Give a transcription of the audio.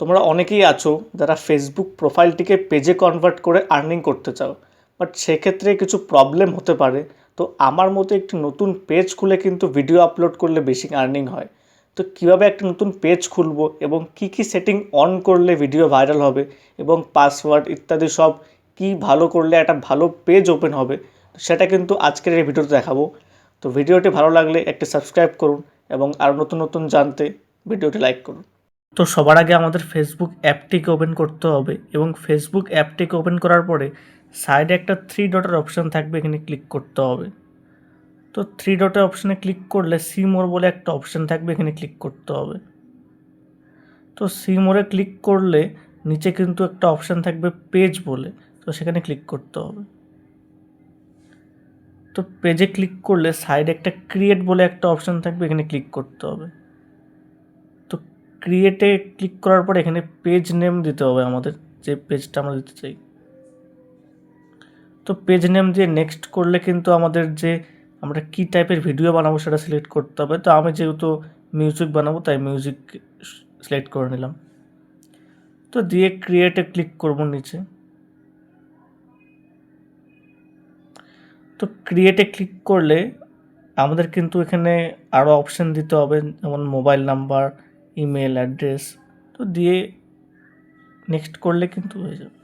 তোমরা অনেকেই আছো যারা ফেসবুক প্রোফাইলটিকে পেজে কনভার্ট করে আর্নিং করতে চাও, বাট সেক্ষেত্রে কিছু প্রবলেম হতে পারে। তো আমার মতো একটি নতুন পেজ খুলে কিন্তু ভিডিও আপলোড করলে বেশি আর্নিং হয়। তো কিভাবে একটা নতুন পেজ খুলবো এবং কি সেটিং অন করলে ভিডিও ভাইরাল হবে এবং পাসওয়ার্ড ইত্যাদি সব কি ভালো করলে একটা ভালো পেজ ওপেন হবে, সেটা কিন্তু আজকের এই ভিডিওতে দেখাবো। তো ভিডিওটি ভালো লাগলে একটি সাবস্ক্রাইব করুন এবং আরও নতুন নতুন জানতে ভিডিওটি লাইক করুন। তো সবার আগে আমাদের ফেসবুক অ্যাপটিকে ওপেন করতে হবে এবং ফেসবুক অ্যাপটিকে ওপেন করার পরে সাইডে একটা 3 ডটের অপশান থাকবে, এখানে ক্লিক করতে হবে। তো 3 ডটের অপশানে ক্লিক করলে সি মোর বলে একটা অপশান থাকবে, এখানে ক্লিক করতে হবে। তো সি মোরে ক্লিক করলে নিচে কিন্তু একটা অপশান থাকবে পেজ বলে, তো সেখানে ক্লিক করতে হবে। তো পেজে ক্লিক করলে সাইডে একটা ক্রিয়েট বলে একটা অপশান থাকবে, এখানে ক্লিক করতে হবে। তো ক্রিয়েটে ক্লিক করার পর এখানে পেজ নেম দিতে হবে আমাদের, যে পেজটা আমরা দিতে চাই। তো পেজ নেম দিয়ে নেক্সট করলে কিন্তু আমাদের যে আমরা কী টাইপের ভিডিও বানাবো সেটা সিলেক্ট করতে হবে। তো আমি যেহেতু মিউজিক বানাবো তাই মিউজিক সিলেক্ট করে নিলাম। তো দিয়ে ক্রিয়েটে ক্লিক করব নিচে। তো ক্রিয়েটে ক্লিক করলে আমাদের কিন্তু এখানে আরও অপশান দিতে হবে, যেমন মোবাইল নাম্বার, ইমেল অ্যাড্রেস। তো দিয়ে নেক্সট করলে কিন্তু হয়ে যাবে।